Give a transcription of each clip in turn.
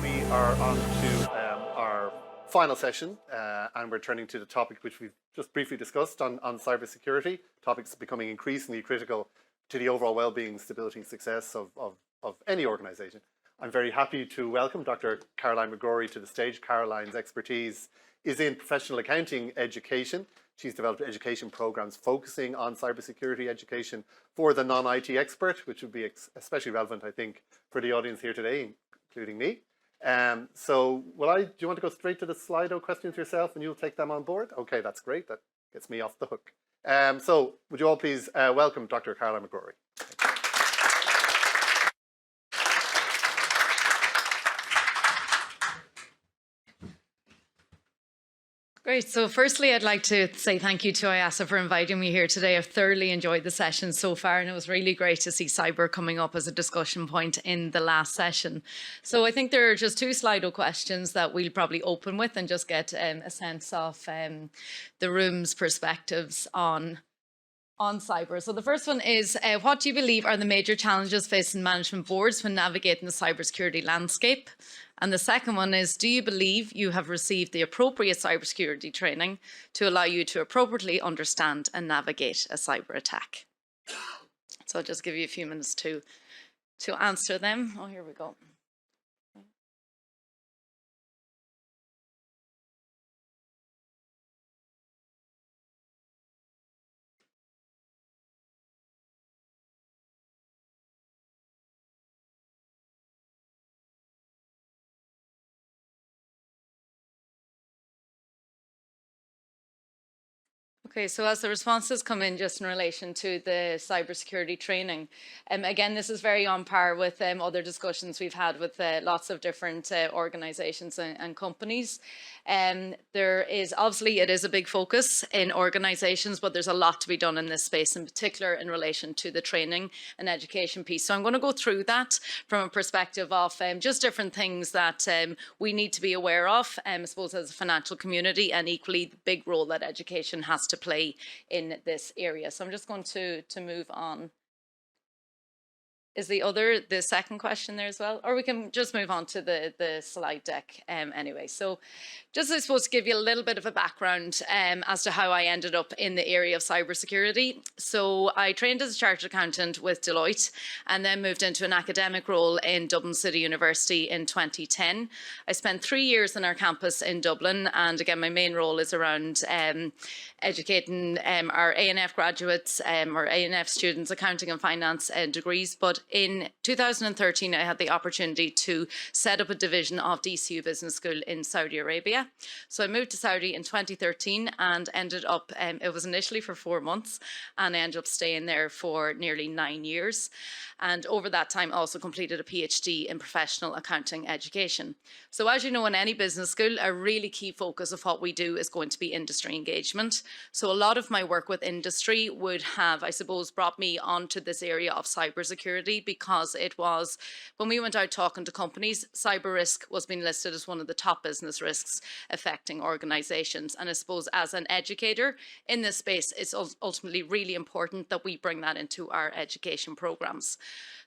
We are on to our final session, and we're turning to the topic which we've just briefly discussed on cybersecurity. Topics becoming increasingly critical to the overall well-being, stability, and success of any organization. I'm very happy to welcome Dr. Caroline McGrory to the stage. Caroline's expertise is in professional accounting education. She's developed education programs focusing on cybersecurity education for the non-IT expert, which would be especially relevant, I think, for the audience here today, including me. So do you want to go straight to the Slido questions yourself and you'll take them on board? Okay, that's great. That gets me off the hook. So would you all please welcome Dr. Caroline McGrory. Great. So firstly, I'd like to say thank you to IAASA for inviting me here today. I've thoroughly enjoyed the session so far, and it was really great to see cyber coming up as a discussion point in the last session. So I think there are just two Slido questions that we'll probably open with and just get a sense of the room's perspectives on cyber. So the first one is, what do you believe are the major challenges facing management boards when navigating the cybersecurity landscape? And the second one is, do you believe you have received the appropriate cybersecurity training to allow you to appropriately understand and navigate a cyber attack? So I'll just give you a few minutes to answer them. Oh, here we go. Okay, so as the responses come in just in relation to the cybersecurity training, again, this is very on par with other discussions we've had with lots of different organizations and companies. There is obviously, it is a big focus in organizations, but there's a lot to be done in this space, in particular in relation to the training and education piece. So I'm going to go through that from a perspective of just different things that we need to be aware of, I suppose, as a financial community, and equally the big role that education has to play in this area. So I'm just going to move on. Is the second question there as well? Or we can just move on to the slide deck anyway. So just, I suppose, to give you a little bit of a background as to how I ended up in the area of cybersecurity. So I trained as a chartered accountant with Deloitte and then moved into an academic role in Dublin City University in 2010. I spent 3 years in our campus in Dublin, and again, my main role is around educating our A&F graduates or A&F students, accounting and finance degrees. But in 2013, I had the opportunity to set up a division of DCU Business School in Saudi Arabia. So I moved to Saudi in 2013 and ended up, it was initially for 4 months, and I ended up staying there for nearly 9 years. And over that time, also completed a PhD in professional accounting education. So as you know, in any business school, a really key focus of what we do is going to be industry engagement. So a lot of my work with industry would have, I suppose, brought me onto this area of cybersecurity, because it was, when we went out talking to companies, cyber risk was being listed as one of the top business risks affecting organizations. And I suppose as an educator in this space, it's ultimately really important that we bring that into our education programs.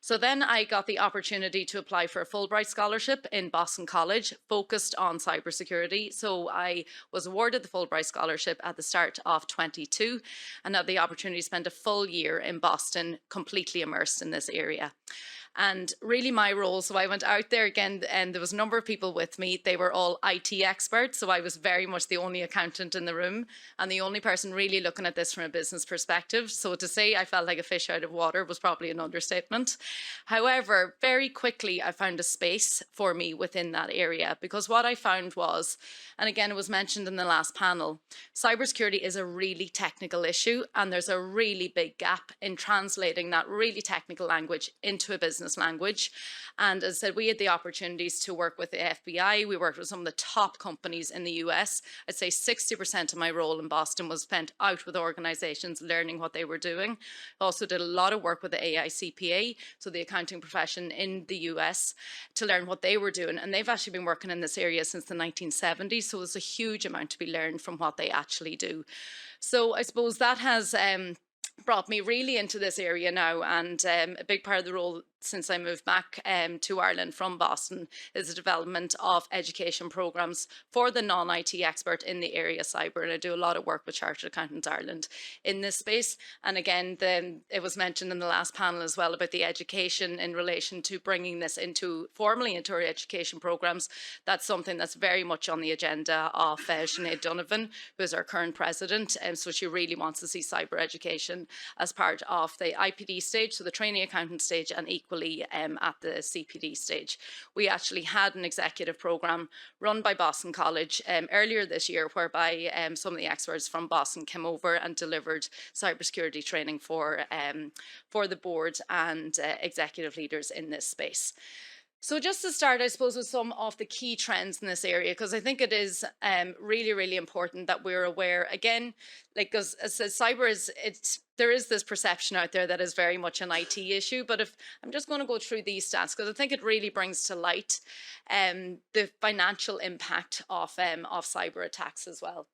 So then I got the opportunity to apply for a Fulbright scholarship in Boston College, focused on cybersecurity. So I was awarded the Fulbright scholarship at the start of 22 and had the opportunity to spend a full year in Boston, completely immersed in this area. And really my role, so I went out there again, and there was a number of people with me. They were all IT experts, so I was very much the only accountant in the room and the only person really looking at this from a business perspective. So to say I felt like a fish out of water was probably an understatement. However, very quickly I found a space for me within that area, because what I found was, and again it was mentioned in the last panel, cybersecurity is a really technical issue, and there's a really big gap in translating that really technical language into a business language. And as I said, we had the opportunities to work with the FBI. We worked with some of the top companies in the US. I'd say 60% of my role in Boston was spent out with organizations learning what they were doing. I also did a lot of work with the AICPA, so the accounting profession in the US, to learn what they were doing. And they've actually been working in this area since the 1970s, so there's a huge amount to be learned from what they actually do. So I suppose that has brought me really into this area now, and a big part of the role since I moved back to Ireland from Boston is the development of education programs for the non-IT expert in the area of cyber, and I do a lot of work with Chartered Accountants Ireland in this space. And again, it was mentioned in the last panel as well about the education in relation to bringing this formally into our education programs. That's something that's very much on the agenda of Sinead Donovan, who is our current president, and so she really wants to see cyber education as part of the IPD stage, so the training accountant stage, and equally at the CPD stage. We actually had an executive program run by Boston College earlier this year, whereby some of the experts from Boston came over and delivered cybersecurity training for the board and executive leaders in this space. So just to start, I suppose, with some of the key trends in this area, because I think it is really, really important that we're aware, again, like, because as cyber there is this perception out there that is very much an IT issue, but if I'm just going to go through these stats, because I think it really brings to light the financial impact of cyber attacks as well.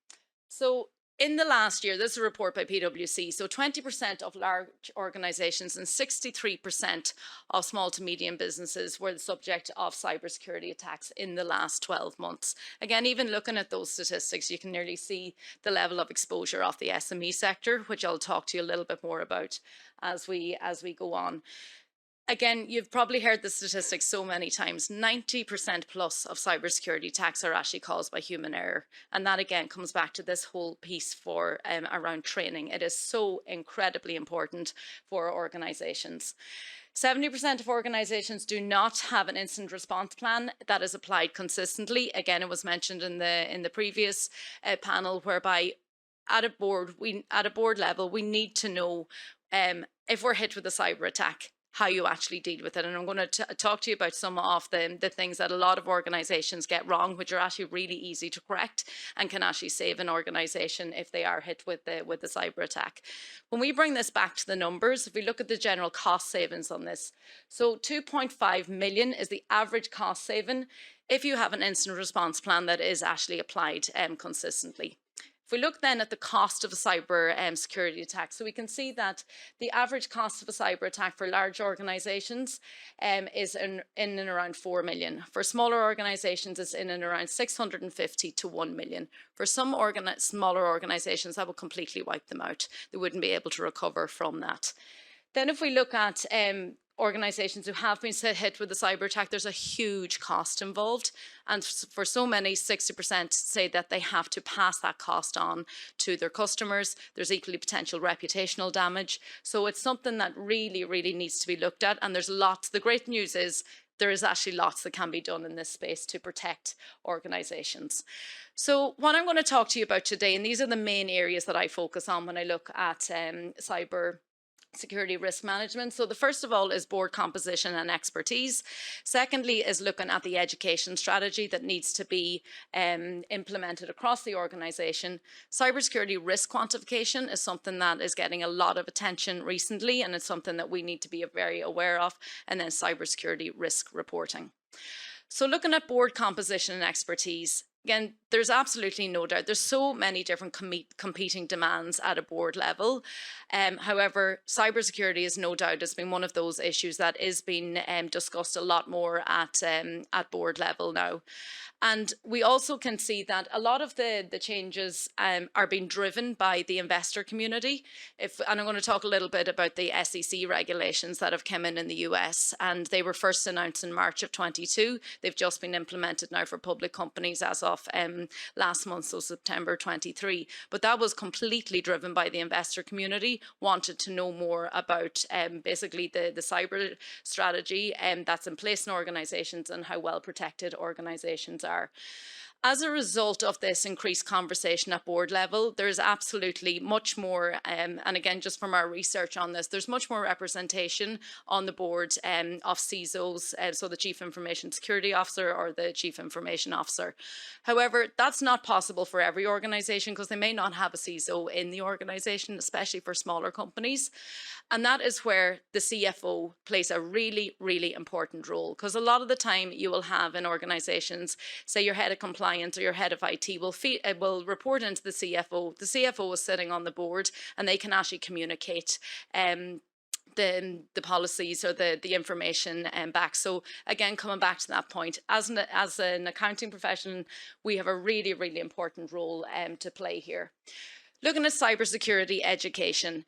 So in the last year, this is a report by PwC, so 20% of large organizations and 63% of small to medium businesses were the subject of cybersecurity attacks in the last 12 months. Again, even looking at those statistics, you can nearly see the level of exposure of the SME sector, which I'll talk to you a little bit more about as we go on. Again, you've probably heard the statistics so many times. 90% plus of cybersecurity attacks are actually caused by human error. And that again comes back to this whole piece for around training. It is so incredibly important for organizations. 70% of organizations do not have an incident response plan that is applied consistently. Again, it was mentioned in the previous panel, whereby at a board level, we need to know if we're hit with a cyber attack, how you actually deal with it. And I'm going to talk to you about some of the things that a lot of organizations get wrong, which are actually really easy to correct and can actually save an organization if they are hit with the cyber attack. When we bring this back to the numbers, if we look at the general cost savings on this, so 2.5 million is the average cost saving if you have an incident response plan that is actually applied consistently. If we look then at the cost of a cyber security attack, so we can see that the average cost of a cyber attack for large organizations is in and around 4 million. For smaller organizations, it's in and around 650 to 1 million. For some smaller organizations, that will completely wipe them out. They wouldn't be able to recover from that. Then if we look at organizations who have been hit with a cyber attack, there's a huge cost involved. And for so many, 60% say that they have to pass that cost on to their customers. There's equally potential reputational damage. So it's something that really, really needs to be looked at. And there's lots. The great news is there is actually lots that can be done in this space to protect organizations. So what I'm going to talk to you about today, and these are the main areas that I focus on when I look at cyber security risk management. So the first of all is board composition and expertise. Secondly is looking at the education strategy that needs to be implemented across the organization. Cybersecurity risk quantification is something that is getting a lot of attention recently, and it's something that we need to be very aware of. And then cybersecurity risk reporting. So looking at board composition and expertise, again, there's absolutely no doubt. There's so many different competing demands at a board level. However, cybersecurity is no doubt has been one of those issues that is being discussed a lot more at board level now. And we also can see that a lot of the changes are being driven by the investor community. And I'm going to talk a little bit about the SEC regulations that have come in the US, and they were first announced in March of 22. They've just been implemented now for public companies as of last month, so September 23. But that was completely driven by the investor community, wanted to know more about basically the cyber strategy that's in place in organizations and how well protected organizations are. As a result of this increased conversation at board level, there's absolutely much more, and again, just from our research on this, there's much more representation on the board of CISOs, so the Chief Information Security Officer or the Chief Information Officer. However, that's not possible for every organization because they may not have a CISO in the organization, especially for smaller companies. And that is where the CFO plays a really, really important role, because a lot of the time you will have in organizations, say your head of compliance compliance or your head of IT will report into the CFO. The CFO is sitting on the board, and they can actually communicate the policies or the information back. So again, coming back to that point, as an accounting profession, we have a really, really important role to play here. Looking at cybersecurity education,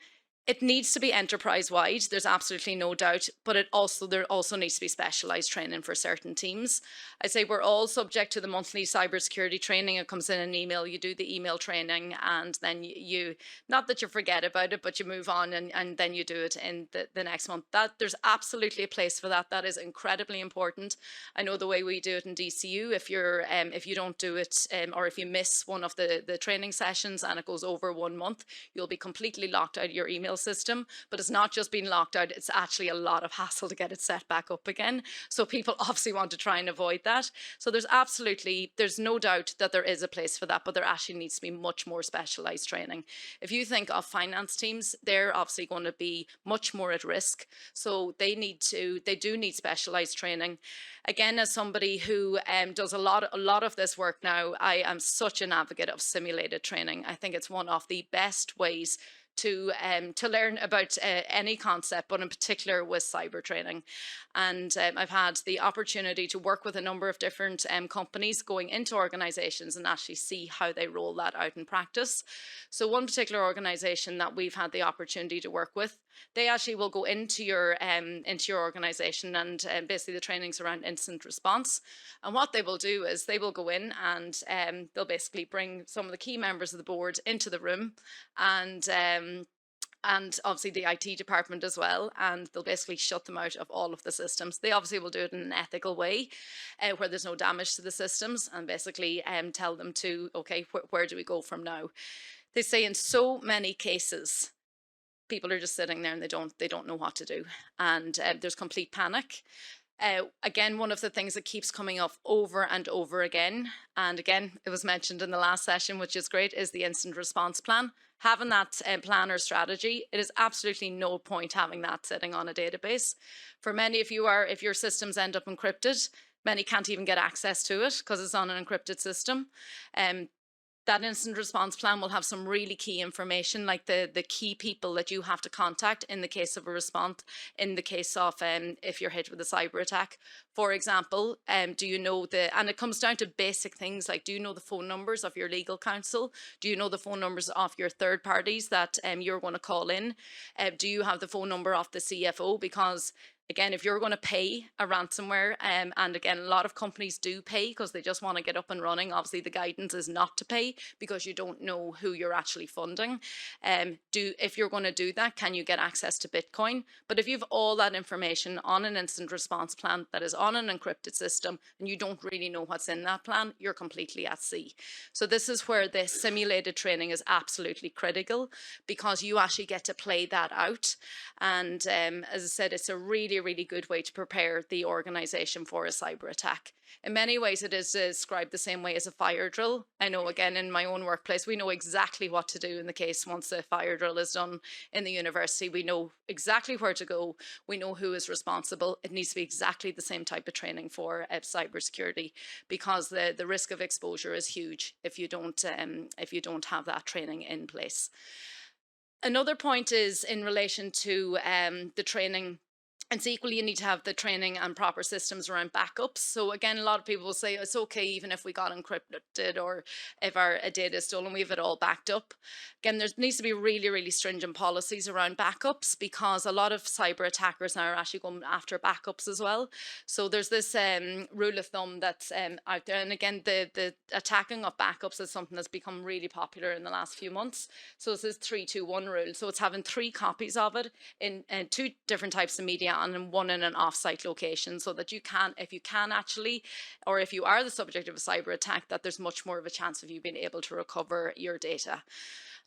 it needs to be enterprise-wide, there's absolutely no doubt, but there also needs to be specialised training for certain teams. I say we're all subject to the monthly cybersecurity training. It comes in an email, you do the email training, and then you not that you forget about it, but you move on and then you do it in the next month. There's absolutely a place for that. That is incredibly important. I know the way we do it in DCU, if you don't do it or if you miss one of the training sessions and it goes over 1 month, you'll be completely locked out of your email system. But it's not just being locked out, it's actually a lot of hassle to get it set back up again. So people obviously want to try and avoid that. So there's no doubt that there is a place for that, but there actually needs to be much more specialized training. If you think of finance teams, they're obviously going to be much more at risk. So they do need specialized training. Again, as somebody who does a lot of this work now, I am such an advocate of simulated training. I think it's one of the best ways to learn about any concept, but in particular with cyber training. And I've had the opportunity to work with a number of different companies going into organizations and actually see how they roll that out in practice. So one particular organization that we've had the opportunity to work with, they actually will go into your organization, and basically the training's around incident response. And what they will do is they will go in and they'll basically bring some of the key members of the board into the room, and obviously the IT department as well, and they'll basically shut them out of all of the systems. They obviously will do it in an ethical way where there's no damage to the systems, and basically tell them to, okay, where do we go from now? They say in so many cases, people are just sitting there and they don't know what to do, and there's complete panic. Again, one of the things that keeps coming up over and over again, and again, it was mentioned in the last session, which is great, is the incident response plan. Having that plan or strategy, it is absolutely no point having that sitting on a database. For many of you, if your systems end up encrypted, many can't even get access to it because it's on an encrypted system. That incident response plan will have some really key information, like the key people that you have to contact in the case of a response, in the case of if you're hit with a cyber attack. For example, do you know and it comes down to basic things like, do you know the phone numbers of your legal counsel? Do you know the phone numbers of your third parties that you're going to call in? Do you have the phone number of the CFO? Because again, if you're going to pay a ransomware, and again, a lot of companies do pay because they just want to get up and running. Obviously, the guidance is not to pay because you don't know who you're actually funding. If you're going to do that, can you get access to Bitcoin? But if you have all that information on an incident response plan that is on an encrypted system and you don't really know what's in that plan, you're completely at sea. So this is where the simulated training is absolutely critical, because you actually get to play that out. And as I said, it's a really, really good way to prepare the organization for a cyber attack. In many ways, it is described the same way as a fire drill. I know, again, in my own workplace, we know exactly what to do in the case once a fire drill is done in the university. We know exactly where to go. We know who is responsible. It needs to be exactly the same type of training for cybersecurity, because the risk of exposure is huge if you don't have that training in place. Another point is in relation to the training. And so equally, you need to have the training and proper systems around backups. So again, a lot of people will say it's okay even if we got encrypted or if our data is stolen, we have it all backed up. Again, there needs to be really, really stringent policies around backups, because a lot of cyber attackers now are actually going after backups as well. So there's this rule of thumb that's out there. And again, the attacking of backups is something that's become really popular in the last few months. So it's this 3-2-1 rule. So it's having 3 copies of it in 2 different types of media, and one in an off-site location, so that you can, if you can actually, or if you are the subject of a cyber attack, that there's much more of a chance of you being able to recover your data.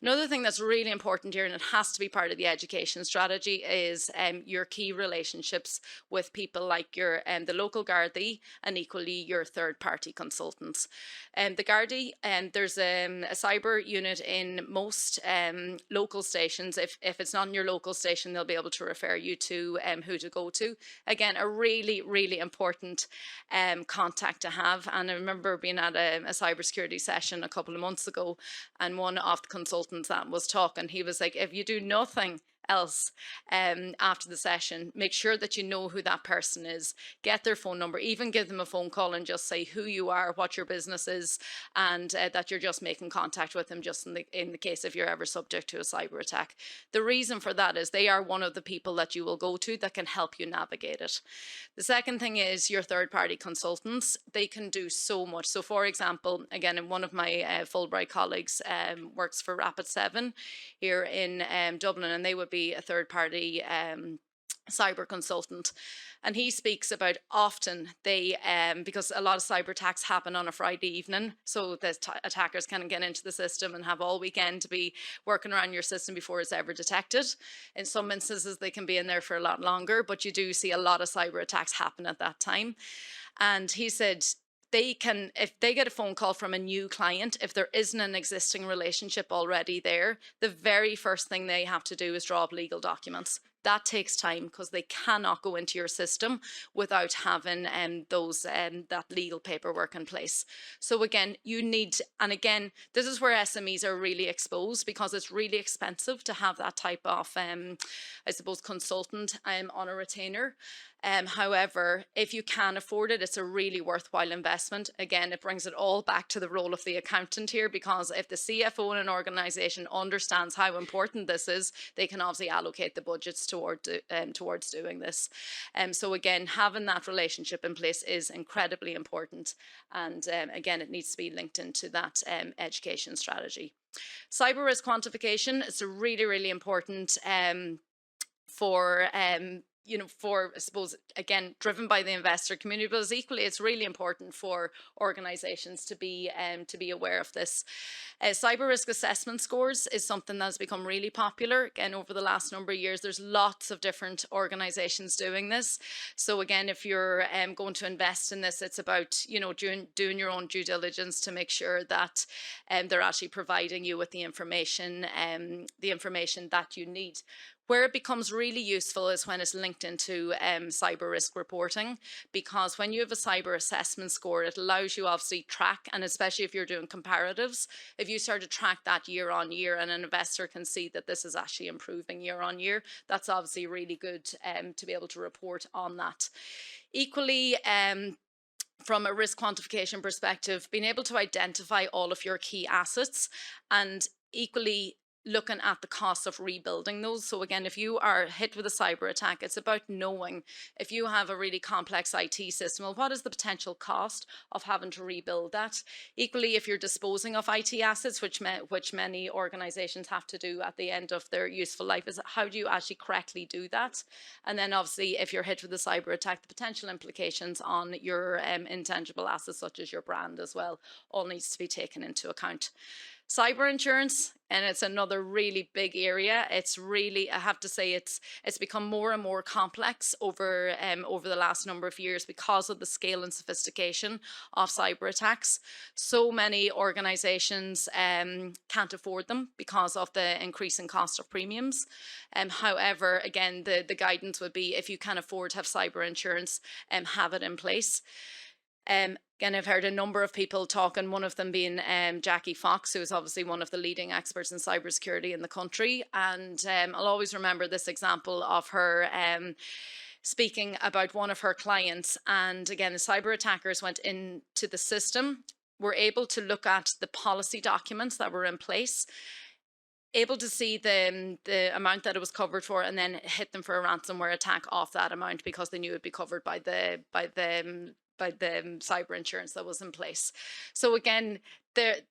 Another thing that's really important here, and it has to be part of the education strategy, is your key relationships with people like your the local Gardaí and equally your third-party consultants. The Gardaí, there's a cyber unit in most local stations. If it's not in your local station, they'll be able to refer you to who to go to. Again, a really, really important contact to have. And I remember being at a cybersecurity session a couple of months ago, and one of the consultants that was talking, he was like, if you do nothing else after the session, make sure that you know who that person is, get their phone number, even give them a phone call and just say who you are, what your business is, and that you're just making contact with them just in the case if you're ever subject to a cyber attack. The reason for that is they are one of the people that you will go to that can help you navigate it. The second thing is your third-party consultants. They can do so much. So for example, again, one of my Fulbright colleagues works for Rapid7 here in Dublin, and they would be a third-party cyber consultant, and he speaks about often they because a lot of cyber attacks happen on a Friday evening, so the attackers can get into the system and have all weekend to be working around your system before it's ever detected. In some instances they can be in there for a lot longer, but you do see a lot of cyber attacks happen at that time. And he said they can, if they get a phone call from a new client, if there isn't an existing relationship already there, the very first thing they have to do is draw up legal documents. That takes time because they cannot go into your system without having that legal paperwork in place. So again, you need, and again, this is where SMEs are really exposed because it's really expensive to have that type of, I suppose, consultant on a retainer. However, if you can afford it, it's a really worthwhile investment. Again, it brings it all back to the role of the accountant here, because if the CFO in an organization understands how important this is, they can obviously allocate the budgets towards doing this. So again, having that relationship in place is incredibly important. And again, it needs to be linked into that education strategy. Cyber risk quantification is a really, really important for I suppose, again, driven by the investor community, but equally, it's really important for organizations to be aware of this. Cyber risk assessment scores is something that's become really popular. Again, over the last number of years, there's lots of different organizations doing this. So again, if you're going to invest in this, it's about, doing your own due diligence to make sure that they're actually providing you with the information that you need. Where it becomes really useful is when it's linked into cyber risk reporting, because when you have a cyber assessment score, it allows you obviously track, and especially if you're doing comparatives, if you start to track that year on year and an investor can see that this is actually improving year on year, that's obviously really good to be able to report on that. Equally, from a risk quantification perspective, being able to identify all of your key assets and equally looking at the cost of rebuilding those. So again, if you are hit with a cyber attack, it's about knowing if you have a really complex IT system, well, what is the potential cost of having to rebuild that? Equally, if you're disposing of IT assets, which many organizations have to do at the end of their useful life, is how do you actually correctly do that? And then obviously, if you're hit with a cyber attack, the potential implications on your intangible assets, such as your brand as well, all needs to be taken into account. Cyber insurance, and it's another really big area. It's really, I have to say, it's become more and more complex over the last number of years because of the scale and sophistication of cyber attacks. So many organizations can't afford them because of the increasing cost of premiums. However, again, the guidance would be, if you can afford to have cyber insurance, have it in place. Again, I've heard a number of people talking, one of them being Jackie Fox, who is obviously one of the leading experts in cybersecurity in the country. And I'll always remember this example of her speaking about one of her clients. And again, the cyber attackers went into the system, were able to look at the policy documents that were in place, able to see the amount that it was covered for, and then hit them for a ransomware attack off that amount because they knew it'd be covered by the the cyber insurance that was in place. So again,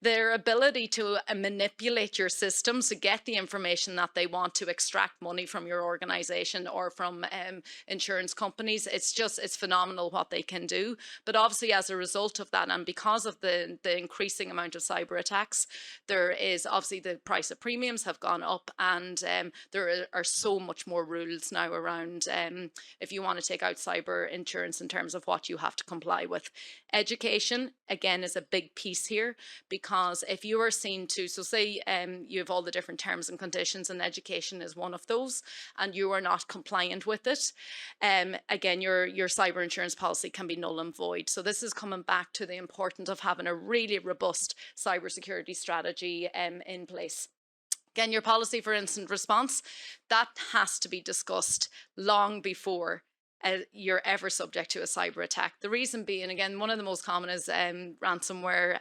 their ability to manipulate your systems to get the information that they want to extract money from your organization or from insurance companies, it's phenomenal what they can do. But obviously, as a result of that, and because of the increasing amount of cyber attacks, there is obviously the price of premiums have gone up, and there are so much more rules now around if you want to take out cyber insurance in terms of what you have to comply with. Education, again, is a big piece here, because if you are seen to, so say you have all the different terms and conditions, and education is one of those, and you are not compliant with it, again, your cyber insurance policy can be null and void. So this is coming back to the importance of having a really robust cybersecurity strategy in place. Again, your policy for instant response, that has to be discussed long before you're ever subject to a cyber attack. The reason being, again, one of the most common is ransomware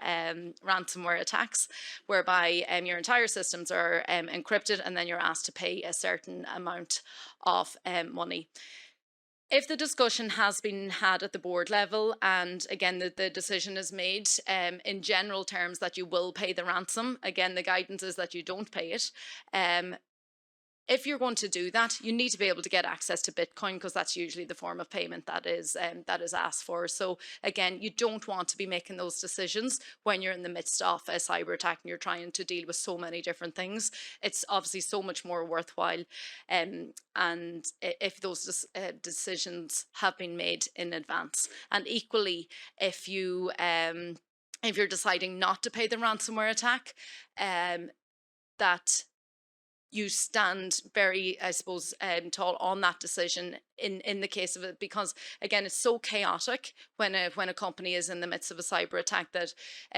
attacks, whereby your entire systems are encrypted, and then you're asked to pay a certain amount of money. If the discussion has been had at the board level, and again, the decision is made in general terms that you will pay the ransom, again, the guidance is that you don't pay it. If you're going to do that, you need to be able to get access to Bitcoin, because that's usually the form of payment that is asked for. So again, you don't want to be making those decisions when you're in the midst of a cyber attack and you're trying to deal with so many different things. It's obviously so much more worthwhile, and if those decisions have been made in advance. And equally, if you're deciding not to pay the ransomware attack, that you stand very, I suppose, tall on that decision in the case of it, because again, it's so chaotic when a company is in the midst of a cyber attack that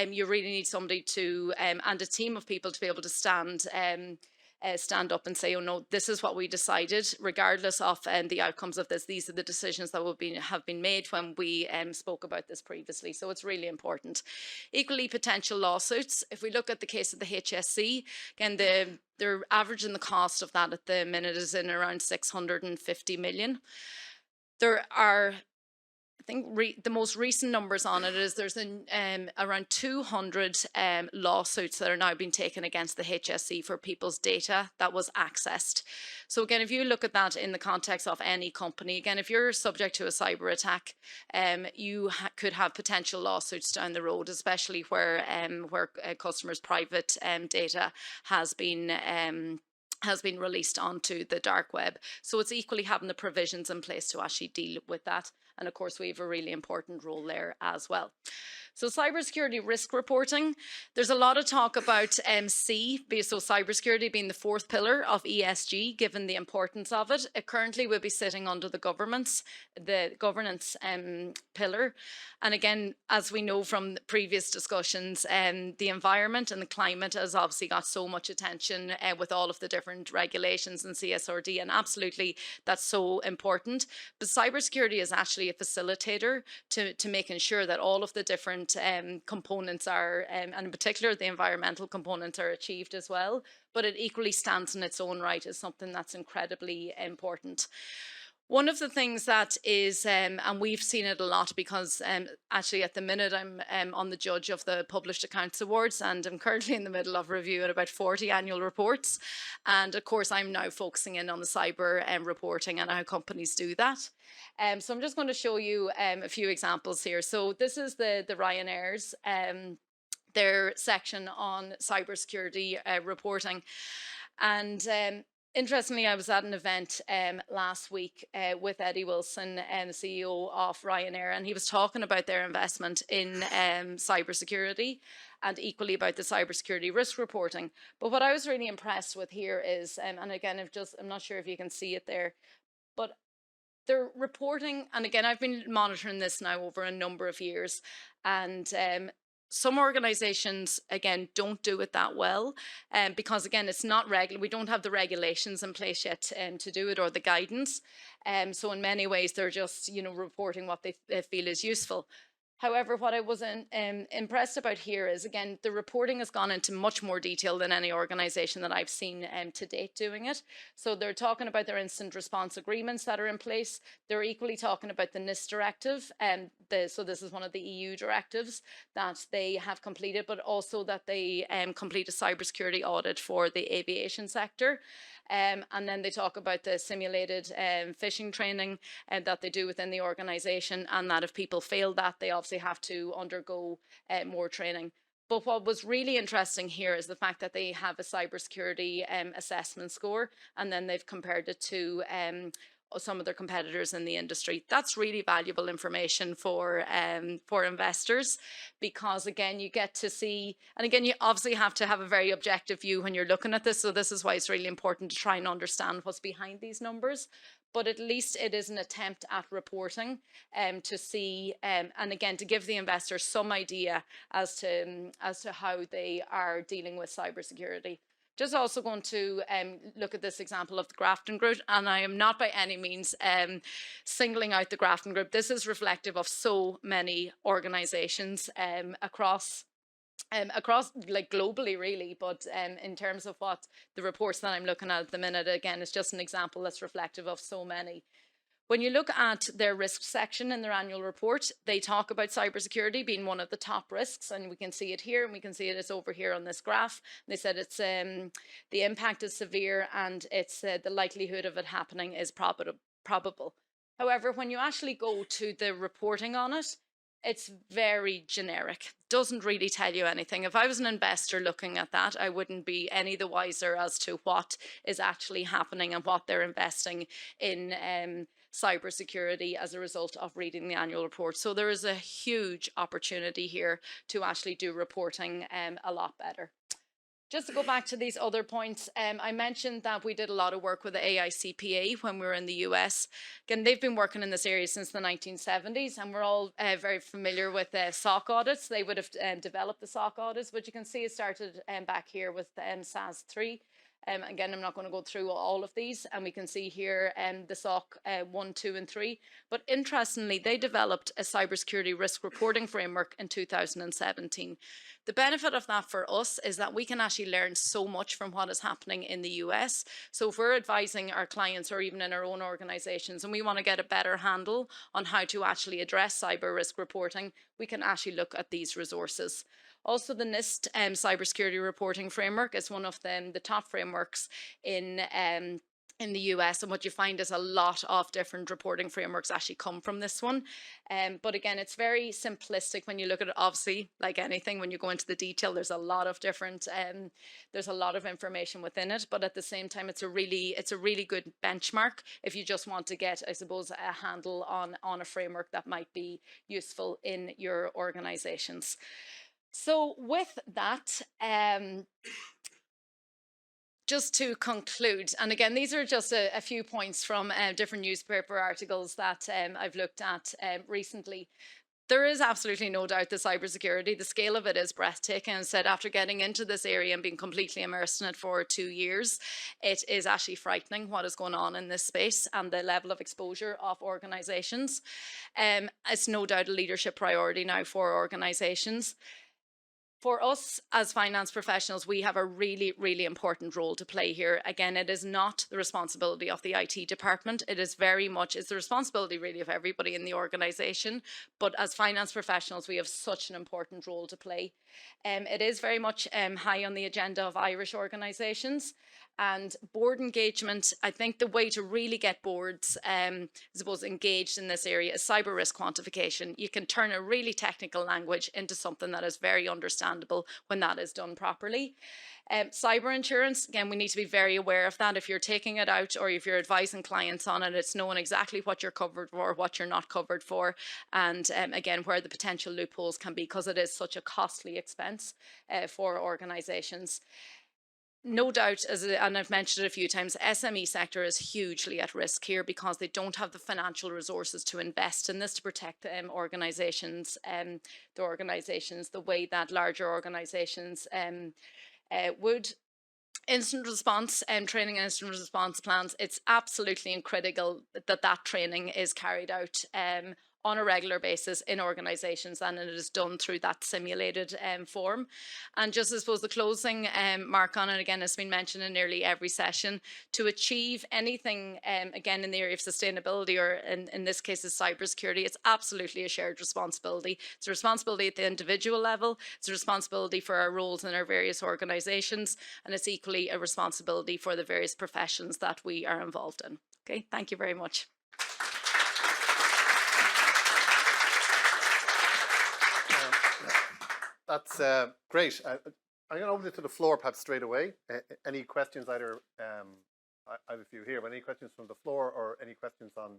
you really need somebody to and a team of people to be able to stand up and say, oh no, this is what we decided, regardless of the outcomes of this. These are the decisions that have been made when we spoke about this previously. So it's really important. Equally, potential lawsuits. If we look at the case of the HSC, again, they're averaging the cost of that at the minute is in around 650 million. There are, I think the most recent numbers on it is there's around 200 lawsuits that are now being taken against the HSC for people's data that was accessed. So again, if you look at that in the context of any company, again, if you're subject to a cyber attack, you could have potential lawsuits down the road, especially where customers' private data has been released onto the dark web. So it's equally having the provisions in place to actually deal with that. And of course, we have a really important role there as well. So cybersecurity risk reporting, there's a lot of talk about C, so cybersecurity being the fourth pillar of ESG, given the importance of it. It currently will be sitting under the governance pillar. And again, as we know from previous discussions, the environment and the climate has obviously got so much attention with all of the different regulations and CSRD, and absolutely that's so important. But cybersecurity is actually a facilitator to making sure that all of the different components are, and in particular the environmental components, are achieved as well. But it equally stands in its own right as something that's incredibly important. One of the things that is, and we've seen it a lot, because actually at the minute I'm on the judge of the Published Accounts Awards, and I'm currently in the middle of reviewing about 40 annual reports. And of course, I'm now focusing in on the cyber reporting and how companies do that. So I'm just going to show you a few examples here. So this is the Ryanair's their section on cybersecurity reporting. And interestingly, I was at an event last week with Eddie Wilson, the CEO of Ryanair, and he was talking about their investment in cybersecurity, and equally about the cybersecurity risk reporting. But what I was really impressed with here is, and again, I'm not sure if you can see it there, but they're reporting, and again, I've been monitoring this now over a number of years, and some organizations, again, don't do it that well, because again, it's not regular. We don't have the regulations in place yet to do it, or the guidance. So in many ways, they're just, reporting what they feel is useful. However, what I was impressed about here is, again, the reporting has gone into much more detail than any organisation that I've seen to date doing it. So they're talking about their instant response agreements that are in place. They're equally talking about the NIST directive, so this is one of the EU directives that they have completed, but also that they complete a cybersecurity audit for the aviation sector. And then they talk about the simulated phishing training that they do within the organisation, and that if people fail that, they obviously have to undergo more training. But what was really interesting here is the fact that they have a cybersecurity assessment score, and then they've compared it to some of their competitors in the industry. That's really valuable information for investors, because again, you get to see, and again, you obviously have to have a very objective view when you're looking at this. So this is why it's really important to try and understand what's behind these numbers. But at least it is an attempt at reporting to see, and again, to give the investors some idea as to how they are dealing with cybersecurity. Just also going to look at this example of the Grafton Group, and I am not by any means singling out the Grafton Group. This is reflective of so many organisations across like globally really, but in terms of what the reports that I'm looking at the minute, again, it's just an example that's reflective of so many. When you look at their risk section in their annual report, they talk about cybersecurity being one of the top risks, and we can see it here, and we can see it's over here on this graph. They said it's the impact is severe, and it's the likelihood of it happening is probable. However, when you actually go to the reporting on it, it's very generic, doesn't really tell you anything. If I was an investor looking at that, I wouldn't be any the wiser as to what is actually happening and what they're investing in cybersecurity as a result of reading the annual report. So there is a huge opportunity here to actually do reporting a lot better. Just to go back to these other points, I mentioned that we did a lot of work with the AICPA when we were in the US. Again, they've been working in this area since the 1970s, and we're all very familiar with SOC audits. They would have developed the SOC audits, but you can see it started back here with SAS 3. Again, I'm not going to go through all of these, and we can see here the SOC 1, 2, and 3. But interestingly, they developed a cybersecurity risk reporting framework in 2017. The benefit of that for us is that we can actually learn so much from what is happening in the US. So if we're advising our clients or even in our own organizations and we want to get a better handle on how to actually address cyber risk reporting, we can actually look at these resources. Also, the NIST cybersecurity reporting framework is one of the top frameworks in the US, and what you find is a lot of different reporting frameworks actually come from this one. But again, it's very simplistic when you look at it. Obviously, like anything, when you go into the detail, there's a lot of different, there's a lot of information within it. But at the same time, it's a really good benchmark if you just want to get, I suppose, a handle on a framework that might be useful in your organizations. So with that, just to conclude, and again, these are just a few points from different newspaper articles that I've looked at recently. There is absolutely no doubt that cybersecurity, the scale of it is breathtaking. And said after getting into this area and being completely immersed in it for 2 years, it is actually frightening what is going on in this space and the level of exposure of organizations. It's no doubt a leadership priority now for organizations. For us as finance professionals, we have a really, really important role to play here. Again, it is not the responsibility of the IT department. It is very much, it's the responsibility really of everybody in the organisation. But as finance professionals, we have such an important role to play. It is very much high on the agenda of Irish organisations. And board engagement, I think the way to really get boards, I suppose, engaged in this area is cyber risk quantification. You can turn a really technical language into something that is very understandable when that is done properly. Cyber insurance, again, we need to be very aware of that. If you're taking it out or if you're advising clients on it, it's knowing exactly what you're covered for, what you're not covered for, and again, where the potential loopholes can be, because it is such a costly expense for organisations. No doubt, and I've mentioned it a few times, SME sector is hugely at risk here because they don't have the financial resources to invest in this to protect organisations, the way that larger organisations would. Instant response and training and instant response plans, it's absolutely critical that that training is carried out on a regular basis in organizations, and it is done through that simulated form. And just, I suppose, the closing mark on it, again, has been mentioned in nearly every session, to achieve anything, again, in the area of sustainability, or in this case is cybersecurity, it's absolutely a shared responsibility. It's a responsibility at the individual level, it's a responsibility for our roles in our various organizations, and it's equally a responsibility for the various professions that we are involved in. Okay, thank you very much. That's great. I'm going to open it to the floor perhaps straight away. Any questions either, I have a few here, but any questions from the floor or any questions on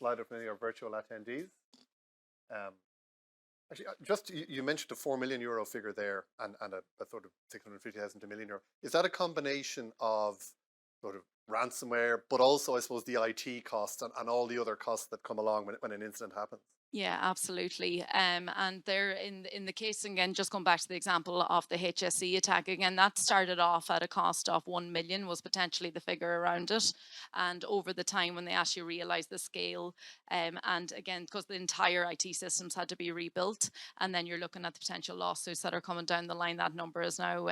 Slido from any of our virtual attendees? Actually, just you mentioned the €4 million figure there and a sort of 650,000 to €1 million. Is that a combination of sort of ransomware, but also, I suppose, the IT costs and all the other costs that come along when an incident happens? Yeah, absolutely. And there, in the case, again, just going back to the example of the HSE attack, again, that started off at a cost of 1 million was potentially the figure around it. And over the time when they actually realized the scale, and again, because the entire IT systems had to be rebuilt, and then you're looking at the potential lawsuits that are coming down the line, that number is now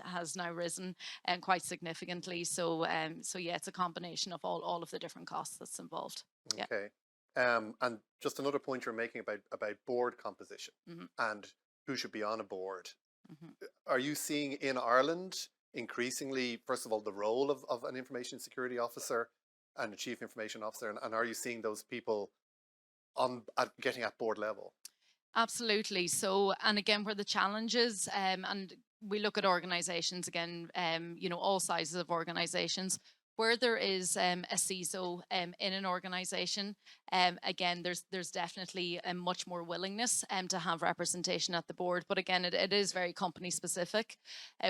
has now risen quite significantly. So yeah, it's a combination of all of the different costs that's involved. Okay. Yeah. And just another point you're making about board composition Mm-hmm. and who should be on a board. Mm-hmm. Are you seeing in Ireland increasingly, first of all, the role of an information security officer and a chief information officer, and are you seeing those people getting at board level? Absolutely. So, and again, where the challenges, and we look at organizations again, all sizes of organizations, where there is a CISO in an organization, again, there's definitely a much more willingness to have representation at the board. But again, it is very company specific.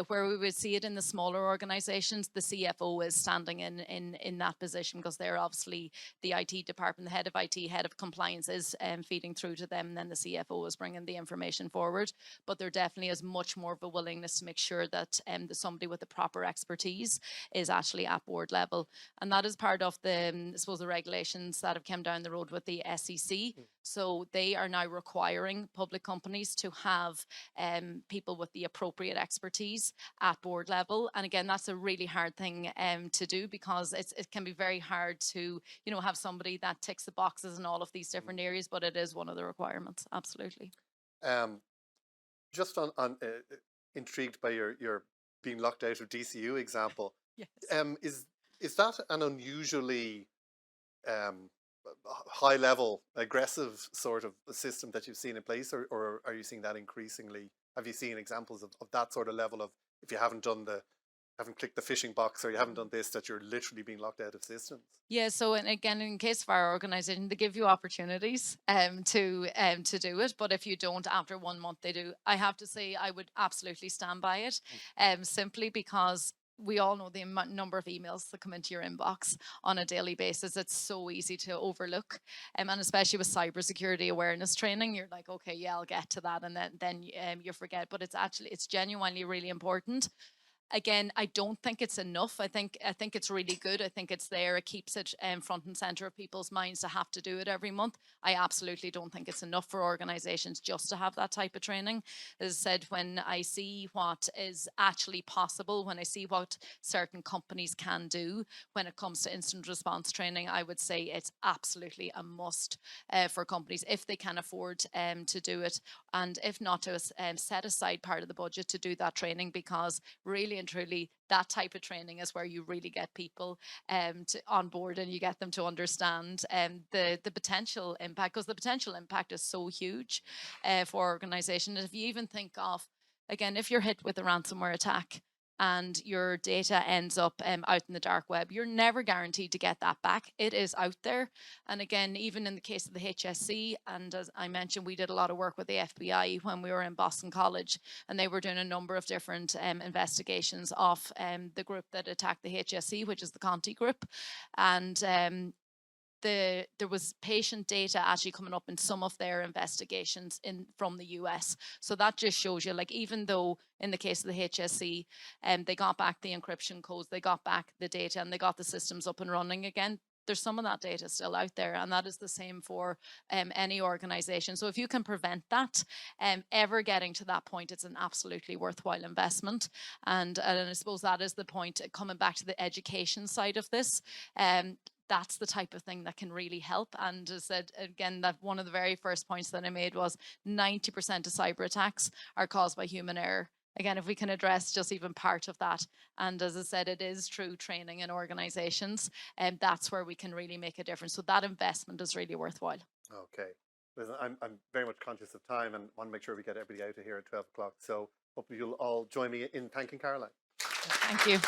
Where we would see it in the smaller organizations, the CFO is standing in that position because they're obviously the IT department, the head of IT, head of compliance is feeding through to them, and then the CFO is bringing the information forward. But there definitely is much more of a willingness to make sure that somebody with the proper expertise is actually at board level. And that is part of the, I suppose, the regulations that have come down the road with the SEC. So they are now requiring public companies to have people with the appropriate expertise at board level. And again, that's a really hard thing to do, because it can be very hard to, have somebody that ticks the boxes in all of these different areas, but it is one of the requirements. Absolutely. Just on intrigued by your being locked out of DCU example. Yes. Is that an unusually high level, aggressive sort of system that you've seen in place, or are you seeing that increasingly? Have you seen examples of that sort of level of, if you haven't clicked the phishing box or you haven't done this, that you're literally being locked out of systems? Yeah, so, and again, in case of our organisation, they give you opportunities to do it, but if you don't, after 1 month they do. I have to say, I would absolutely stand by it, simply because we all know the number of emails that come into your inbox on a daily basis. It's so easy to overlook, and especially with cybersecurity awareness training, you're like, okay, yeah, I'll get to that, and then you forget. But it's genuinely really important. Again, I don't think it's enough. I think it's really good. I think it's there. It keeps it front and center of people's minds to have to do it every month. I absolutely don't think it's enough for organizations just to have that type of training. As I said, when I see what is actually possible, when I see what certain companies can do when it comes to instant response training, I would say it's absolutely a must for companies if they can afford to do it, and if not, to set aside part of the budget to do that training, because really and truly, that type of training is where you really get people on board, and you get them to understand the potential impact, because the potential impact is so huge for organizations. If you even think of, again, if you're hit with a ransomware attack and your data ends up out in the dark web, you're never guaranteed to get that back. It is out there. And again, even in the case of the HSC, and as I mentioned, we did a lot of work with the FBI when we were in Boston College, and they were doing a number of different investigations of the group that attacked the HSC, which is the Conti group. And there was patient data actually coming up in some of their investigations from the US. So that just shows you, like, even though in the case of the HSC, they got back the encryption codes, they got back the data, and they got the systems up and running again, there's some of that data still out there, and that is the same for any organization. So if you can prevent that ever getting to that point, it's an absolutely worthwhile investment. And I suppose that is the point, coming back to the education side of this. That's the type of thing that can really help. And as I said, again, that one of the very first points that I made was 90% of cyber attacks are caused by human error. Again, if we can address just even part of that, and as I said, it is true training in organizations, and that's where we can really make a difference. So that investment is really worthwhile. Okay. Listen, I'm very much conscious of time and want to make sure we get everybody out of here at 12 o'clock. So hopefully you'll all join me in thanking Caroline. Thank you.